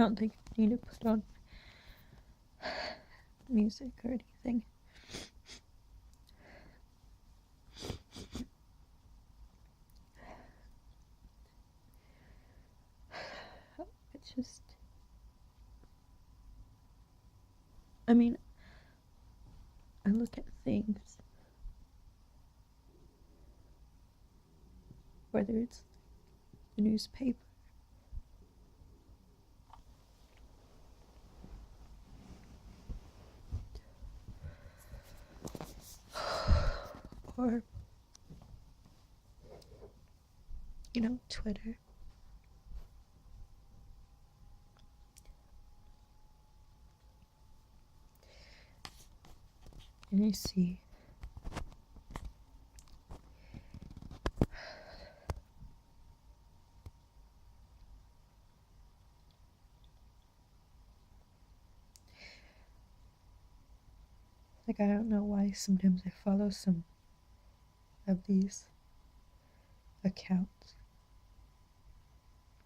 don't think I need to put on music or anything. It's just, I mean, I look at things, whether it's the newspaper or, Twitter. And you see I don't know why sometimes I follow some of these accounts,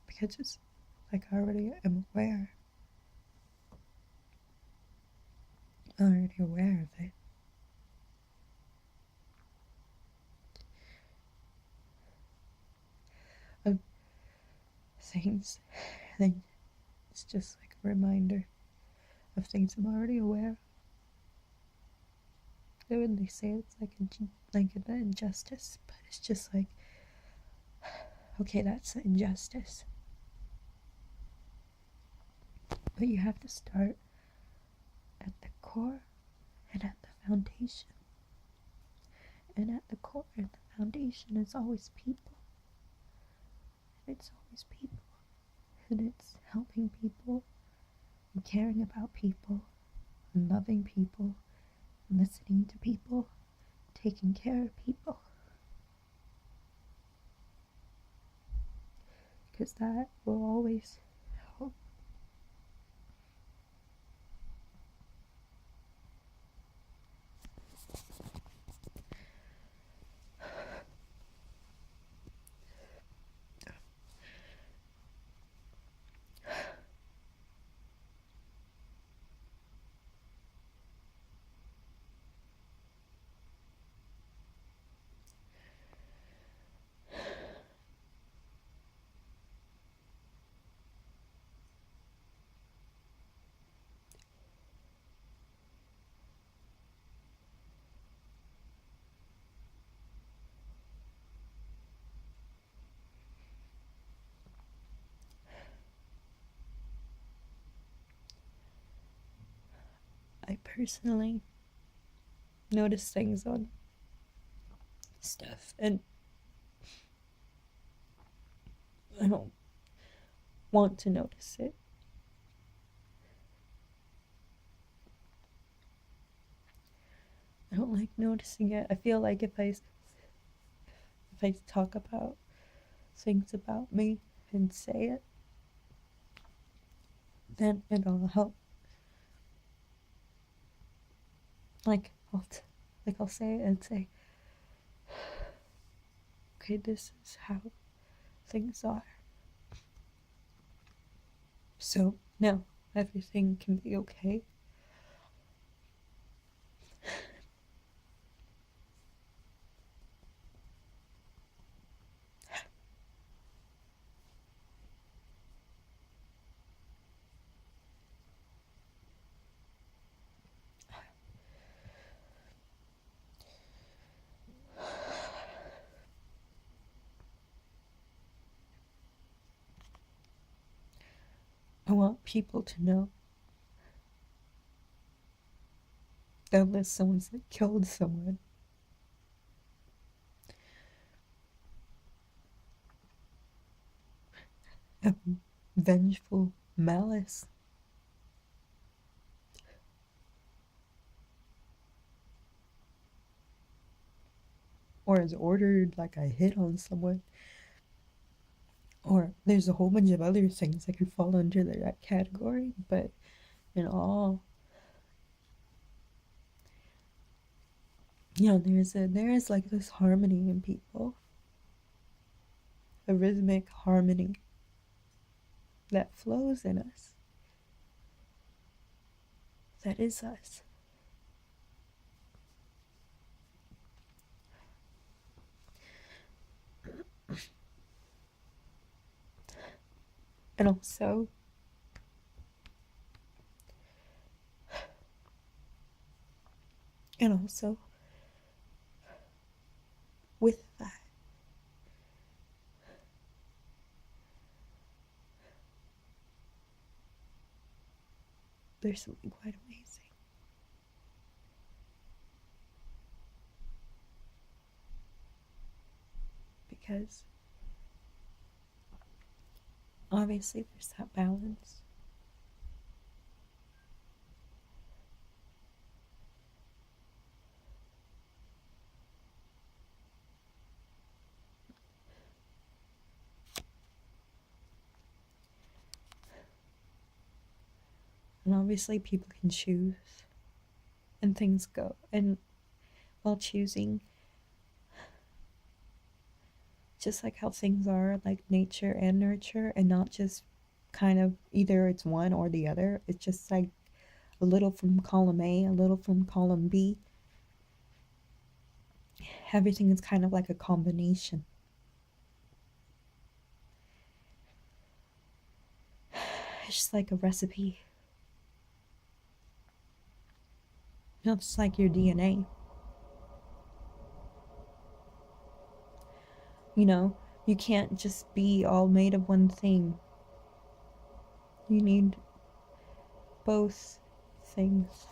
because it's I already am aware. I'm already aware of it. Of things. I think it's just a reminder of things I'm already aware of. They wouldn't say it's an injustice, but it's just okay, that's an injustice. But you have to start at the core and at the foundation. And at the core and the foundation is always people. And it's always people. And it's helping people and caring about people and loving people and listening to people, taking care of people. Because that will always help. I personally notice things on stuff, and I don't want to notice it. I don't like noticing it. I feel like if I talk about things about me and say it, then it'll help. I'll say it and say, okay, this is how things are. So now everything can be okay. I want people to know that unless someone's killed someone, vengeful malice, or is ordered I hit on someone, or there's a whole bunch of other things that could fall under that category, but in all, there is this harmony in people, a rhythmic harmony that flows in us. that is us. And also, with that, there's something quite amazing. Because obviously there's that balance. And obviously people can choose and things go. And while choosing, just like how things are, like nature and nurture, and not just kind of either it's one or the other. It's just like a little from column A, a little from column B. Everything is kind of like a combination. It's just like a recipe. It's like your DNA. You know, you can't just be all made of one thing. You need both things.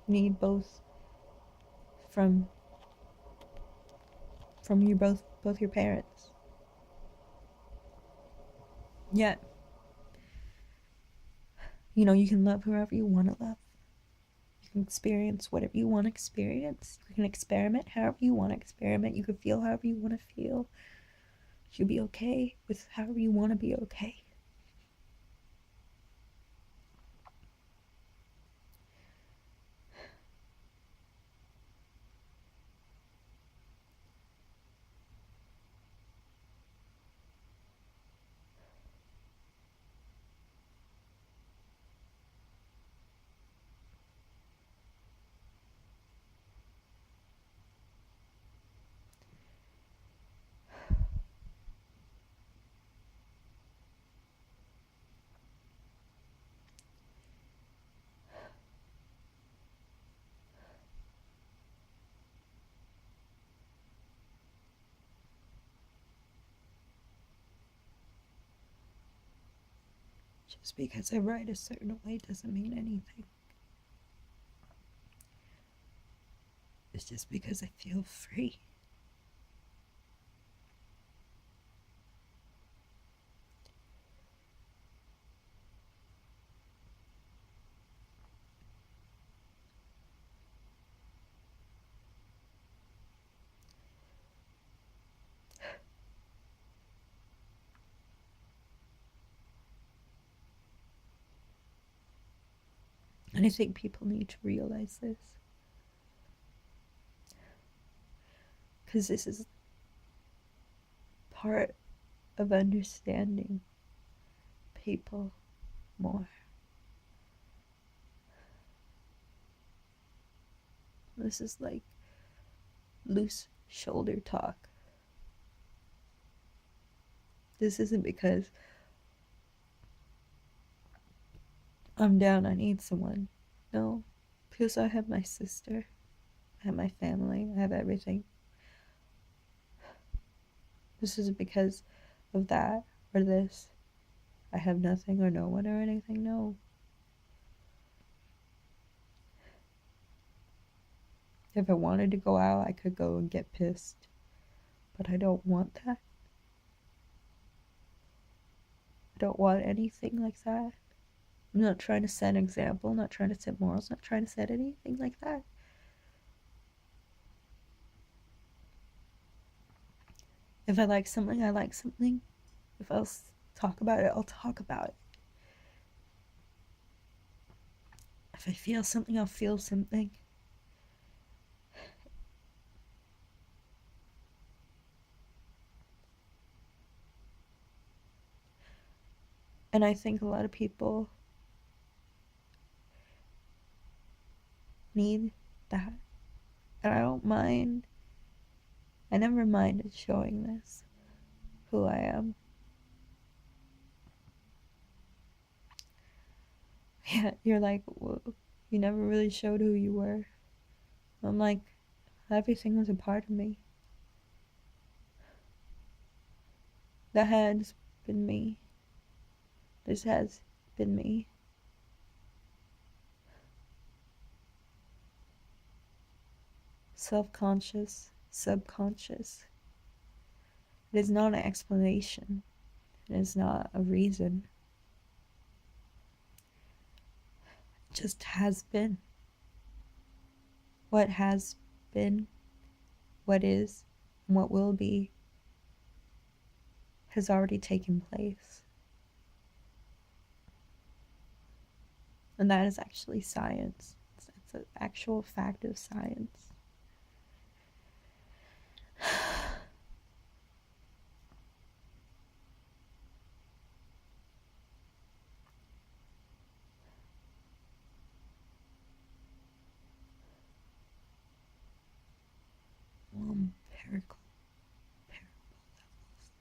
You need both from your both your parents. Yet, you know, you can love whoever you want to love. You can experience whatever you want to experience. You can experiment however you want to experiment. You can feel however you want to feel. You'll be okay with however you want to be okay. Just because I write a certain way doesn't mean anything. It's just because I feel free. And I think people need to realize this. Because this is part of understanding people more. This is like loose shoulder talk. This isn't because I'm down, I need someone. No, because I have my sister, I have my family, I have everything. This isn't because of that or this. I have nothing or no one or anything. No. If I wanted to go out, I could go and get pissed. But I don't want that. I don't want anything like that. I'm not trying to set an example, not trying to set morals, not trying to set anything like that. If I like something, I like something. If I'll talk about it, I'll talk about it. If I feel something, I'll feel something. And I think a lot of people need that. And I don't mind. I never minded showing this, who I am. Yeah, you're like, well, you never really showed who you were. I'm like, everything was a part of me. That has been me. This has been me. Self-conscious, subconscious. It is not an explanation. It is not a reason. It just has been. What has been, what is, and what will be has already taken place. And that is actually science. It's an actual fact of science. Empirical levels.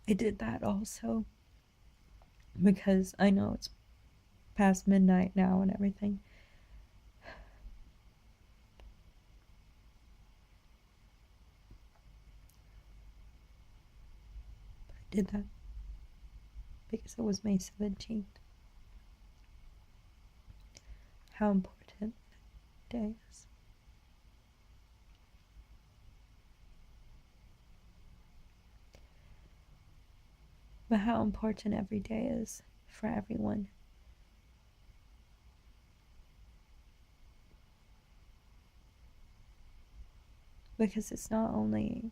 I did that also because I know it's past midnight now and everything. But I did that because it was May 17th. How important the day is. But how important every day is for everyone. Because it's not only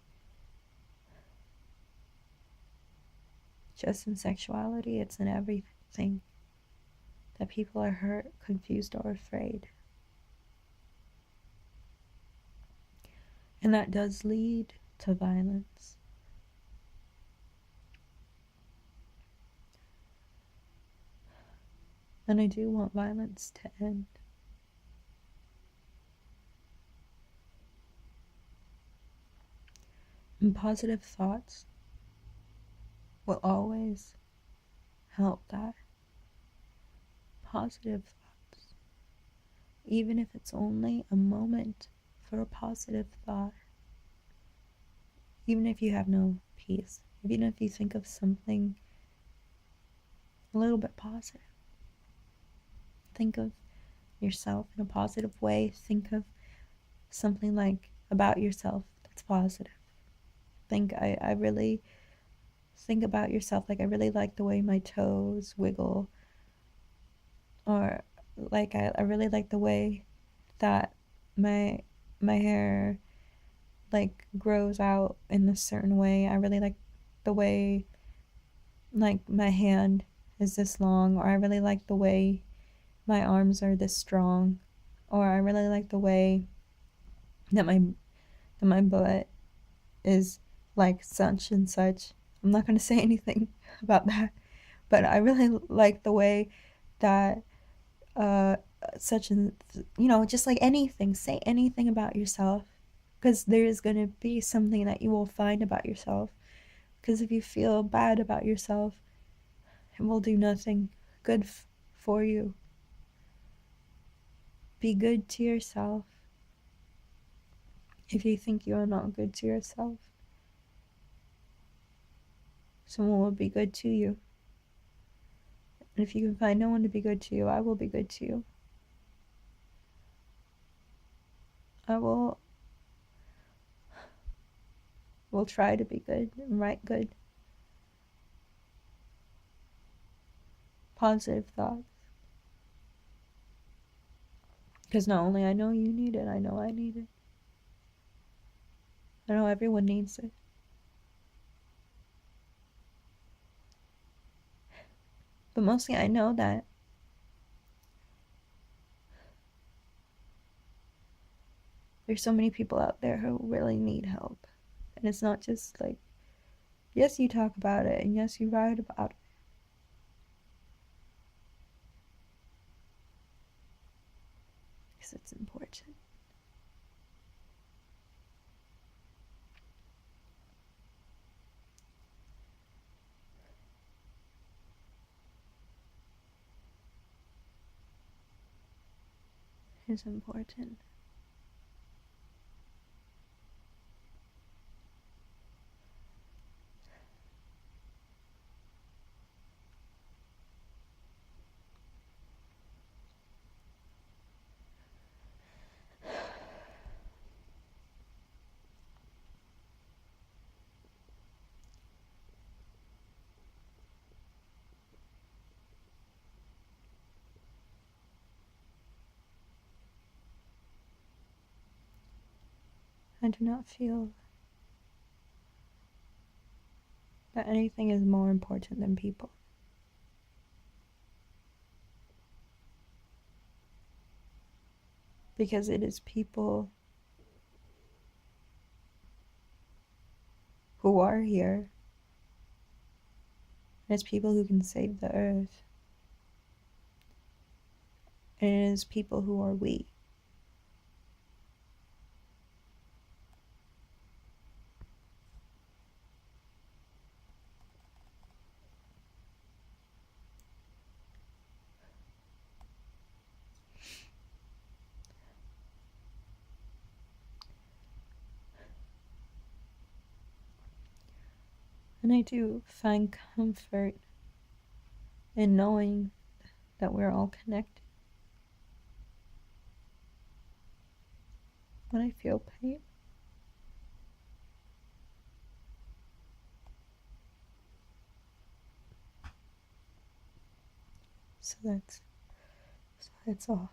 just in sexuality, it's in everything that people are hurt, confused, or afraid. And that does lead to violence. And I do want violence to end. And positive thoughts will always help that. Positive thoughts. Even if it's only a moment for a positive thought. Even if you have no peace. Even if you think of something a little bit positive. Think of yourself in a positive way. Think of something like about yourself that's positive. I really think about yourself like I really like the way my toes wiggle, or like I really like the way that my hair like grows out in a certain way. I really like the way like my hand is this long, or I really like the way my arms are this strong, or I really like the way that my butt is like such and such. I'm not going to say anything about that, but I really like the way that such and just like anything, say anything about yourself, because there is going to be something that you will find about yourself. Because if you feel bad about yourself, it will do nothing good for you. Be good to yourself. If you think you are not good to yourself, someone will be good to you. And if you can find no one to be good to you, I will be good to you. I will try to be good and write good, positive thoughts. Because not only I know you need it, I know I need it. I know everyone needs it. But mostly I know that there's so many people out there who really need help. And it's not just like, yes, you talk about it, and yes, you write about it. Because it's important. It's important. I do not feel that anything is more important than people. Because it is people who are here. And it's people who can save the earth. And it is people who are we. And I do find comfort in knowing that we're all connected. When I feel pain, so that's all.